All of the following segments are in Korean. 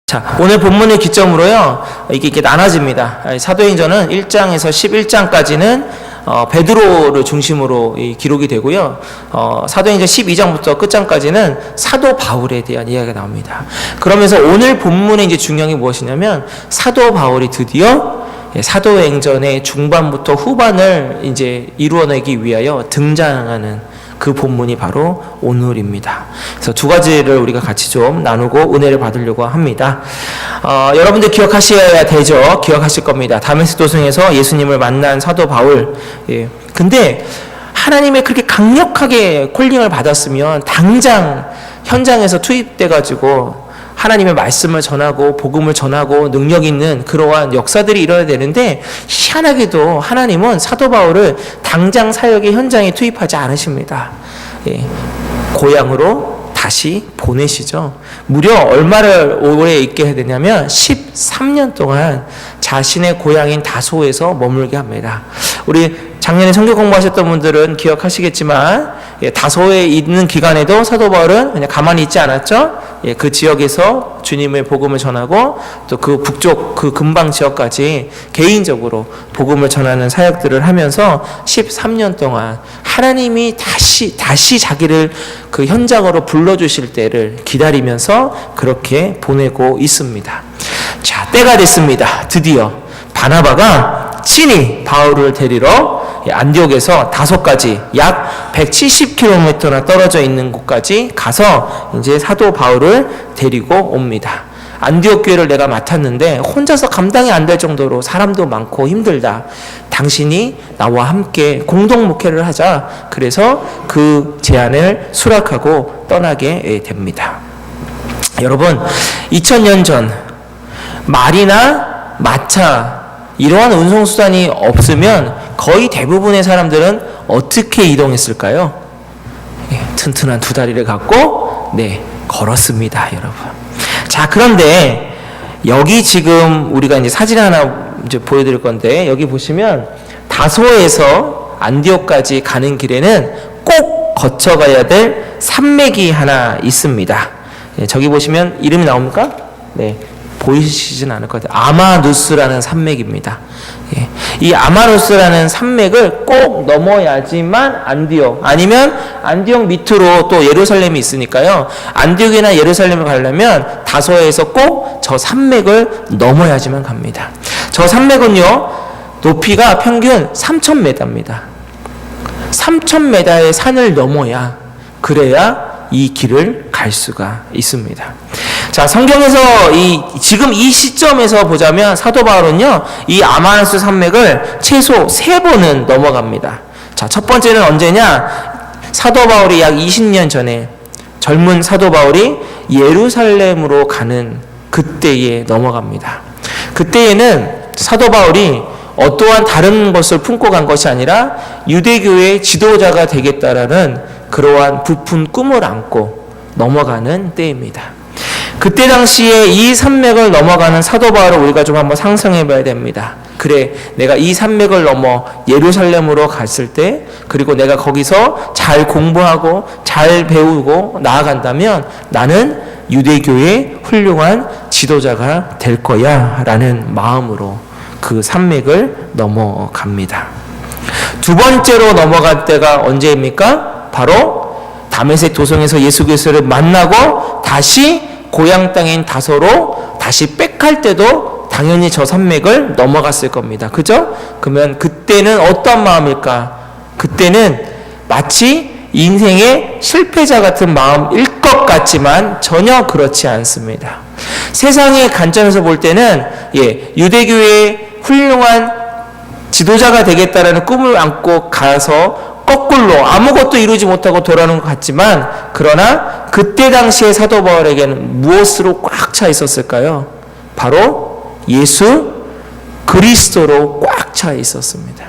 자, 오늘 본문의 기점으로요, 이게 나눠집니다. 사도행전은 1장에서 11장까지는 베드로를 중심으로 기록이 되고요. 사도행전 12장부터 끝장까지는 사도 바울에 대한 이야기가 나옵니다. 그러면서 오늘 본문의 이제 중요한 게 무엇이냐면 사도 바울이 드디어 사도행전의 중반부터 후반을 이제 이루어내기 위하여 등장하는 그 본문이 바로 오늘입니다. 그래서 두 가지를 우리가 같이 좀 나누고 은혜를 받으려고 합니다. 여러분들 기억하셔야 되죠? 기억하실 겁니다. 다메섹 도성에서 예수님을 만난 사도 바울. 근데 하나님의 그렇게 강력하게 콜링을 받았으면 당장 현장에서 투입돼가지고 하나님의 말씀을 전하고 복음을 전하고 능력 있는 그러한 역사들이 일어나야 되는데, 희한하게도 하나님은 사도 바울을 당장 사역의 현장에 투입하지 않으십니다. 고향으로 다시 보내시죠. 무려 얼마를 오래 있게 해야 되냐면 13년 동안 자신의 고향인 다소에서 머물게 합니다. 우리 작년에 성경 공부하셨던 분들은 기억하시겠지만, 다소에 있는 기간에도 사도 바울은 그냥 가만히 있지 않았죠. 그 지역에서 주님의 복음을 전하고 또 그 북쪽 그 근방 지역까지 개인적으로 복음을 전하는 사역들을 하면서 13년 동안 하나님이 다시 자기를 그 현장으로 불러주실 때를 기다리면서 그렇게 보내고 있습니다. 자, 때가 됐습니다. 드디어 바나바가 친히 바울을 데리러 안디옥에서 다소까지 약 170km나 떨어져 있는 곳까지 가서 이제 사도 바울을 데리고 옵니다. 안디옥 교회를 내가 맡았는데 혼자서 감당이 안 될 정도로 사람도 많고 힘들다. 당신이 나와 함께 공동 목회를 하자. 그래서 그 제안을 수락하고 떠나게 됩니다. 여러분, 2000년 전 말이나 마차 이러한 운송수단이 없으면 거의 대부분의 사람들은 어떻게 이동했을까요? 튼튼한 두 다리를 갖고 걸었습니다, 여러분. 자, 그런데 여기 지금 우리가 이제 사진 하나 이제 보여드릴 건데, 여기 보시면 다소에서 안디옥까지 가는 길에는 꼭 거쳐가야 될 산맥이 하나 있습니다. 저기 보시면 이름이 나옵니까? 보이시진 않을 것 같아요. 아마누스라는 산맥입니다. 이 아마누스라는 산맥을 꼭 넘어야지만 안디옥, 아니면 안디옥 밑으로 또 예루살렘이 있으니까요. 안디옥이나 예루살렘을 가려면 다소에서 꼭 저 산맥을 넘어야지만 갑니다. 저 산맥은요, 높이가 평균 3,000m입니다. 3,000m의 산을 넘어야, 그래야 이 길을 갈 수가 있습니다. 자, 성경에서 지금 이 시점에서 보자면 사도 바울은요, 이 아마누스 산맥을 최소 3번은 넘어갑니다. 자, 첫 번째는 언제냐? 사도 바울이 약 20년 전에 젊은 사도 바울이 예루살렘으로 가는 그때에 넘어갑니다. 그때에는 사도 바울이 어떠한 다른 것을 품고 간 것이 아니라 유대교의 지도자가 되겠다라는 그러한 부푼 꿈을 안고 넘어가는 때입니다. 그때 당시에 이 산맥을 넘어가는 사도 바울을 우리가 좀 한번 상상해 봐야 됩니다. 그래, 내가 이 산맥을 넘어 예루살렘으로 갔을 때, 그리고 내가 거기서 잘 공부하고 잘 배우고 나아간다면 나는 유대교의 훌륭한 지도자가 될 거야 라는 마음으로 그 산맥을 넘어갑니다. 두 번째로 넘어갈 때가 언제입니까? 바로 다메섹 도성에서 예수 그리스도를 만나고 다시 고향 땅인 다소로 다시 백할 때도 당연히 저 산맥을 넘어갔을 겁니다. 그죠? 그러면 그때는 어떤 마음일까? 그때는 마치 인생의 실패자 같은 마음일 것 같지만 전혀 그렇지 않습니다. 세상의 관점에서 볼 때는 유대교의 훌륭한 지도자가 되겠다라는 꿈을 안고 가서 거꾸로 아무것도 이루지 못하고 돌아오는 것 같지만, 그러나 그때 당시에 사도 바울에게는 무엇으로 꽉 차 있었을까요? 바로 예수 그리스도로 꽉 차 있었습니다.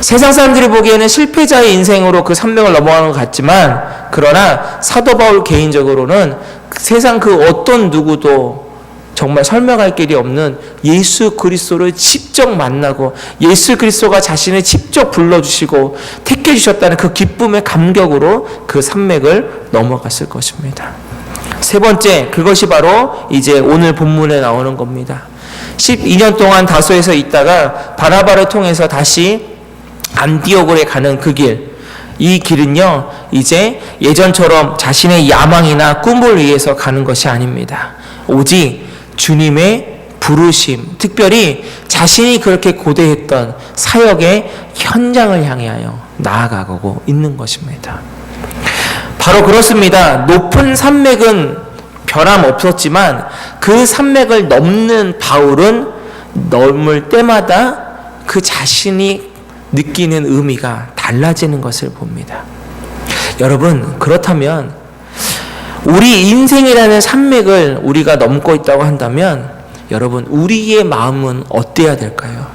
세상 사람들이 보기에는 실패자의 인생으로 그 산맥을 넘어가는 것 같지만, 그러나 사도 바울 개인적으로는 세상 그 어떤 누구도 정말 설명할 길이 없는 예수 그리스도를 직접 만나고 예수 그리스도가 자신을 직접 불러주시고 택해 주셨다는 그 기쁨의 감격으로 그 산맥을 넘어갔을 것입니다. 세 번째, 그것이 바로 이제 오늘 본문에 나오는 겁니다. 12년 동안 다소에서 있다가 바나바를 통해서 다시 안디옥으로 가는 그 길. 이 길은요, 이제 예전처럼 자신의 야망이나 꿈을 위해서 가는 것이 아닙니다. 오직 주님의 부르심, 특별히 자신이 그렇게 고대했던 사역의 현장을 향하여 나아가고 있는 것입니다. 바로 그렇습니다. 높은 산맥은 변함없었지만 그 산맥을 넘는 바울은 넘을 때마다 그 자신이 느끼는 의미가 달라지는 것을 봅니다. 여러분, 그렇다면 우리 인생이라는 산맥을 우리가 넘고 있다고 한다면 여러분, 우리의 마음은 어때야 될까요?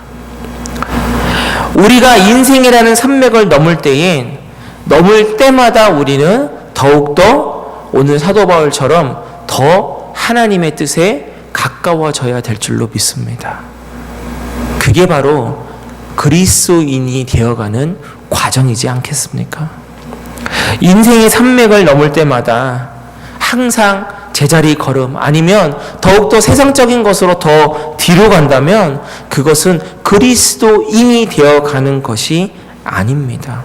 우리가 인생이라는 산맥을 넘을 때마다 우리는 더욱더 오늘 사도 바울처럼 더 하나님의 뜻에 가까워져야 될 줄로 믿습니다. 그게 바로 그리스도인이 되어가는 과정이지 않겠습니까? 인생의 산맥을 넘을 때마다 항상 제자리 걸음 아니면 더욱더 세상적인 것으로 더 뒤로 간다면 그것은 그리스도인이 되어가는 것이 아닙니다.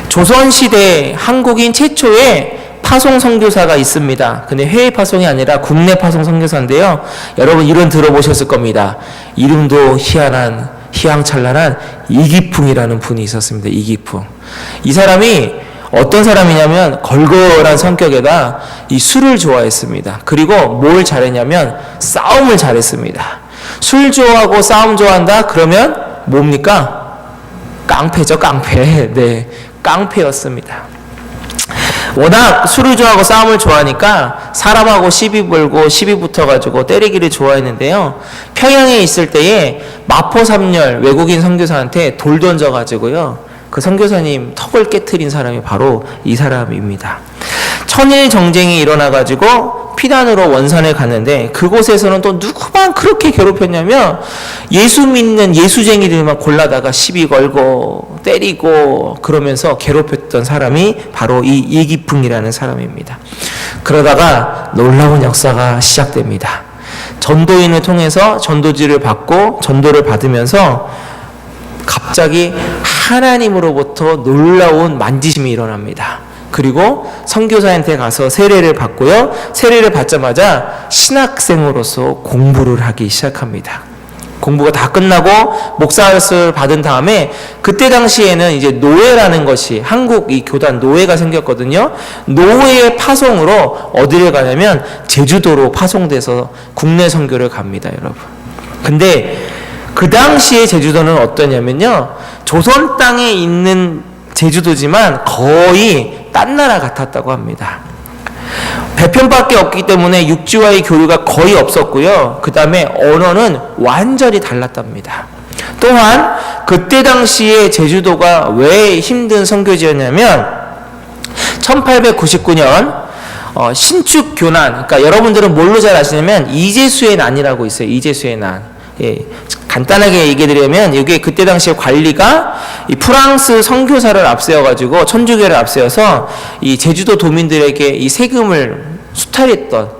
조선시대 한국인 최초의 파송 선교사가 있습니다. 근데 해외 파송이 아니라 국내 파송 선교사인데요. 여러분 이름 들어보셨을 겁니다. 이름도 희한한 희양찬란한 이기풍이라는 분이 있었습니다. 이기풍. 이 사람이 어떤 사람이냐면 걸걸한 성격에다 이 술을 좋아했습니다. 그리고 뭘 잘했냐면 싸움을 잘했습니다. 술 좋아하고 싸움 좋아한다? 그러면 뭡니까? 깡패죠, 깡패. 네, 깡패였습니다. 워낙 술을 좋아하고 싸움을 좋아하니까 사람하고 시비 걸고 시비 붙어가지고 때리기를 좋아했는데요. 평양에 있을 때에 마포 3열 외국인 선교사한테 돌 던져가지고요. 그 선교사님 턱을 깨트린 사람이 바로 이 사람입니다. 천일 정쟁이 일어나가지고 피난으로 원산을 갔는데 그곳에서는 또 누구만 그렇게 괴롭혔냐면 예수 믿는 예수쟁이들만 골라다가 시비 걸고 때리고 그러면서 괴롭혔던 사람이 바로 이 이기풍이라는 사람입니다. 그러다가 놀라운 역사가 시작됩니다. 전도인을 통해서 전도지를 받고 전도를 받으면서 갑자기 하나님으로부터 놀라운 만지심이 일어납니다. 그리고 선교사한테 가서 세례를 받고요. 세례를 받자마자 신학생으로서 공부를 하기 시작합니다. 공부가 다 끝나고 목사를 받은 다음에 그때 당시에는 이제 노예라는 것이 한국 이 교단 노예가 생겼거든요. 노예의 파송으로 어디를 가냐면 제주도로 파송돼서 국내 선교를 갑니다, 여러분. 근데 그 당시에 제주도는 어떠냐면요. 조선 땅에 있는 제주도지만 거의 딴 나라 같았다고 합니다. 배편밖에 없기 때문에 육지와의 교류가 거의 없었고요. 그 다음에 언어는 완전히 달랐답니다. 또한 그때 당시에 제주도가 왜 힘든 선교지였냐면 1899년 신축교난, 그러니까 여러분들은 뭘로 잘 아시냐면 이재수의 난이라고 있어요. 이재수의 난. 예, 간단하게 얘기해드리면 이게 그때 당시에 관리가 이 프랑스 선교사를 앞세워가지고 천주교를 앞세워서 이 제주도 도민들에게 이 세금을 수탈했던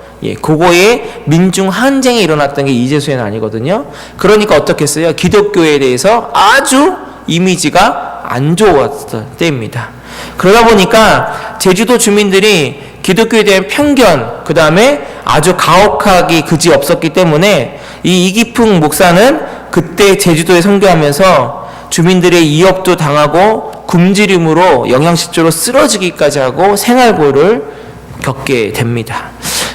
그거에 민중 항쟁이 일어났던 게 이재수의 난이거든요. 그러니까 어떻게 했어요? 기독교에 대해서 아주 이미지가 안 좋았던 때입니다. 그러다 보니까 제주도 주민들이 기독교에 대한 편견, 그 다음에 아주 가혹하기 그지 없었기 때문에 이 이기풍 목사는 그때 제주도에 선교하면서 주민들의 이업도 당하고 굶주림으로 영양실조로 쓰러지기까지 하고 생활고를 겪게 됩니다.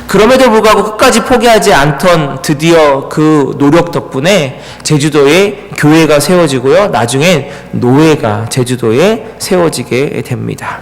그럼에도 불구하고 끝까지 포기하지 않던 드디어 그 노력 덕분에 제주도에 교회가 세워지고요. 나중엔 노예가 제주도에 세워지게 됩니다.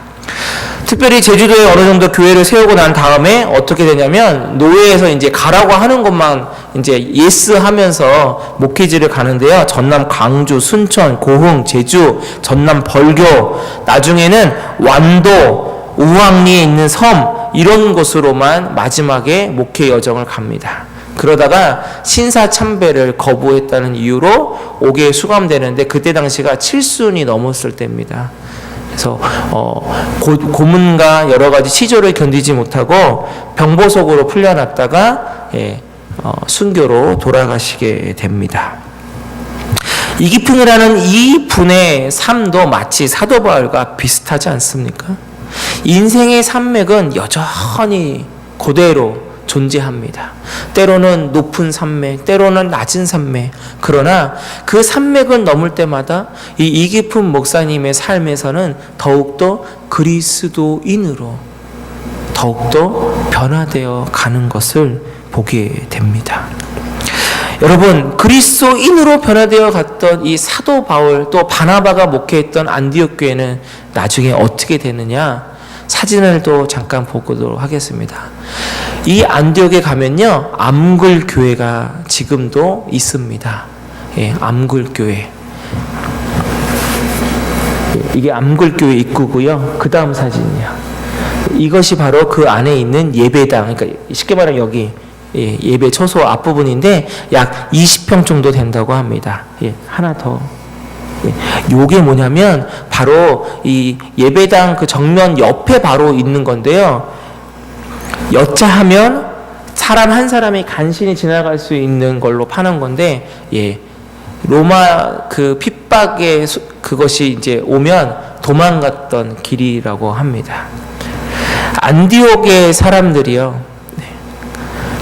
특별히 제주도에 어느 정도 교회를 세우고 난 다음에 어떻게 되냐면 노예에서 이제 가라고 하는 것만 이제 예스 하면서 목회지를 가는데요. 전남 광주, 순천, 고흥, 제주, 전남 벌교, 나중에는 완도, 우왕리에 있는 섬 이런 곳으로만 마지막에 목회 여정을 갑니다. 그러다가 신사참배를 거부했다는 이유로 옥에 수감되는데 그때 당시가 7순이 넘었을 때입니다. 그래서 고문과 여러 가지 시조를 견디지 못하고 병보석으로 풀려났다가 순교로 돌아가시게 됩니다. 이기풍이라는 이 분의 삶도 마치 사도 바울과 비슷하지 않습니까? 인생의 산맥은 여전히 그대로 존재합니다. 때로는 높은 산맥, 때로는 낮은 산맥. 그러나 그 산맥을 넘을 때마다 이 이기풍 목사님의 삶에서는 더욱더 그리스도인으로 더욱더 변화되어 가는 것을 보게 됩니다. 여러분, 그리스도인으로 변화되어 갔던 이 사도 바울 또 바나바가 목회했던 안디옥 교회는 나중에 어떻게 되느냐? 사진을 또 잠깐 보도록 하겠습니다. 이 안디옥에 가면요, 암굴 교회가 지금도 있습니다. 암굴 교회. 이게 암굴 교회 입구고요. 그 다음 사진이요. 이것이 바로 그 안에 있는 예배당. 그러니까 쉽게 말하면 여기 예배 처소 앞부분인데 약 20평 정도 된다고 합니다. 하나 더. 요게 뭐냐면 바로 이 예배당 그 정면 옆에 바로 있는 건데요. 여차하면 사람 한 사람이 간신히 지나갈 수 있는 걸로 파는 건데, 로마 그 핍박의 그것이 이제 오면 도망갔던 길이라고 합니다. 안디옥의 사람들이요,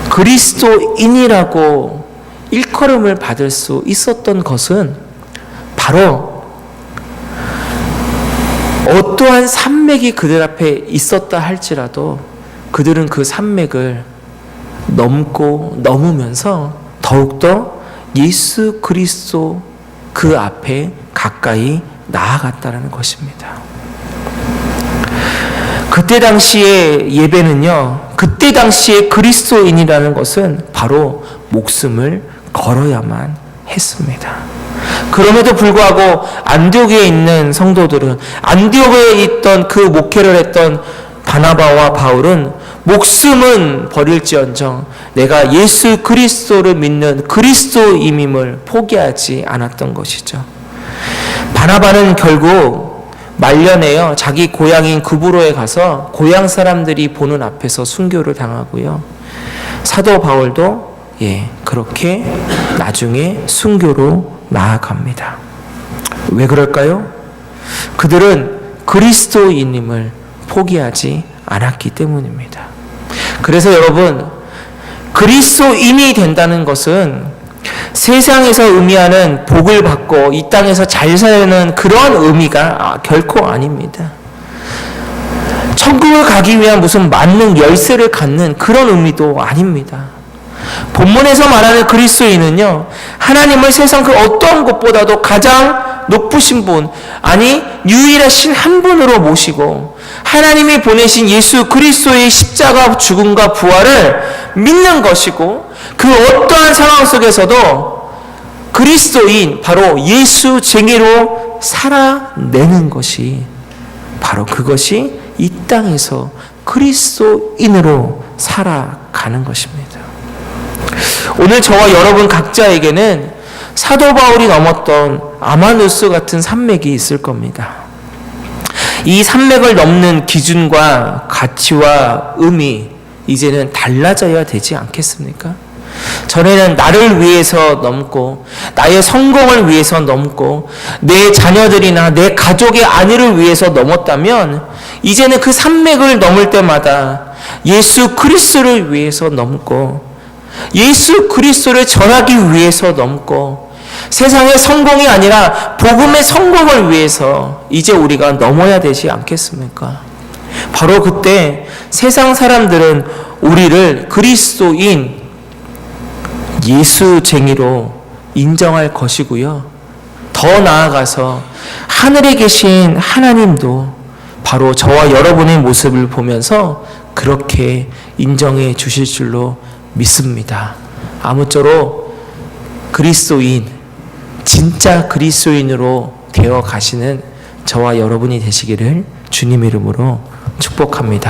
그리스도인이라고 일컬음을 받을 수 있었던 것은 바로 어떠한 산맥이 그들 앞에 있었다 할지라도 그들은 그 산맥을 넘으면서 더욱더 예수 그리스도 그 앞에 가까이 나아갔다는 것입니다. 그때 당시의 예배는요, 그때 당시의 그리스도인이라는 것은 바로 목숨을 걸어야만 했습니다. 그럼에도 불구하고 안디옥에 있는 성도들은, 안디옥에 있던 그 목회를 했던 바나바와 바울은 목숨은 버릴지언정 내가 예수 그리스도를 믿는 그리스도임임을 포기하지 않았던 것이죠. 바나바는 결국 말년에요, 자기 고향인 구브로에 가서 고향 사람들이 보는 앞에서 순교를 당하고요. 사도 바울도 그렇게 나중에 순교로 나아갑니다. 왜 그럴까요? 그들은 그리스도인임을 포기하지 않았기 때문입니다. 그래서 여러분, 그리스도인이 된다는 것은 세상에서 의미하는 복을 받고 이 땅에서 잘 사는 그런 의미가 결코 아닙니다. 천국을 가기 위한 무슨 만능 열쇠를 갖는 그런 의미도 아닙니다. 본문에서 말하는 그리스도인은요, 하나님을 세상 그 어떠한 것보다도 가장 높으신 분, 아니 유일하신 한 분으로 모시고 하나님이 보내신 예수 그리스도의 십자가 죽음과 부활을 믿는 것이고, 그 어떠한 상황 속에서도 그리스도인, 바로 예수쟁이로 살아내는 것이, 바로 그것이 이 땅에서 그리스도인으로 살아가는 것입니다. 오늘 저와 여러분 각자에게는 사도 바울이 넘었던 아마누스 같은 산맥이 있을 겁니다. 이 산맥을 넘는 기준과 가치와 의미, 이제는 달라져야 되지 않겠습니까? 전에는 나를 위해서 넘고, 나의 성공을 위해서 넘고, 내 자녀들이나 내 가족의 안위를 위해서 넘었다면, 이제는 그 산맥을 넘을 때마다 예수 그리스도를 위해서 넘고, 예수 그리스도를 전하기 위해서 넘고, 세상의 성공이 아니라 복음의 성공을 위해서 이제 우리가 넘어야 되지 않겠습니까? 바로 그때 세상 사람들은 우리를 그리스도인, 예수쟁이로 인정할 것이고요. 더 나아가서 하늘에 계신 하나님도 바로 저와 여러분의 모습을 보면서 그렇게 인정해 주실 줄로 믿습니다. 아무쪼록 그리스도인, 진짜 그리스도인으로 되어 가시는 저와 여러분이 되시기를 주님 이름으로 축복합니다.